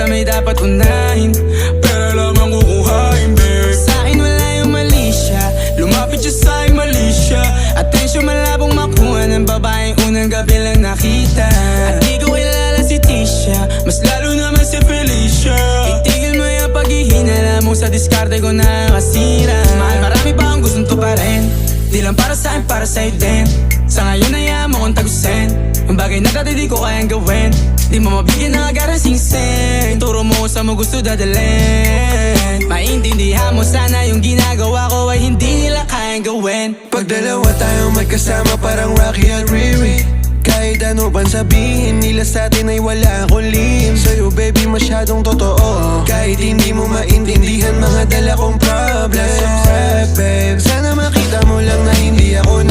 sa may dapat unahin, pera lang ang kukuhain, babe. Sa'kin wala yung mali siya, lumapit siya sa'kin mali siya. Atensyon malabong makuha ng babaeng unang gabi lang nakita. At di ko kilala si Tisha, mas lalo naman si Felicia. Itigil mo yung paghihinala mo sa diskarte ko na kasira. Mahal, marami pa ang gustong tuparin, di lang para sa'kin, para sa'yo din. Sa ngayon ayaw mo kong tagusin ang bagay na dati di ko kayang gawin. Di mo mabigyan ng agarang singsing, turo mo sa mo gusto dadalhin. Maintindihan mo sana yung ginagawa ko ay hindi nila kayang gawin. Pag dalawa tayong magkasama parang Rocky at Riri, kahit ano bang sabihin nila sa'tin ay wala akong lihim. Sa'yo baby masyadong totoo, kahit hindi mo maintindihan mga dala kong problems. Babe, sana makita mo lang na hindi ako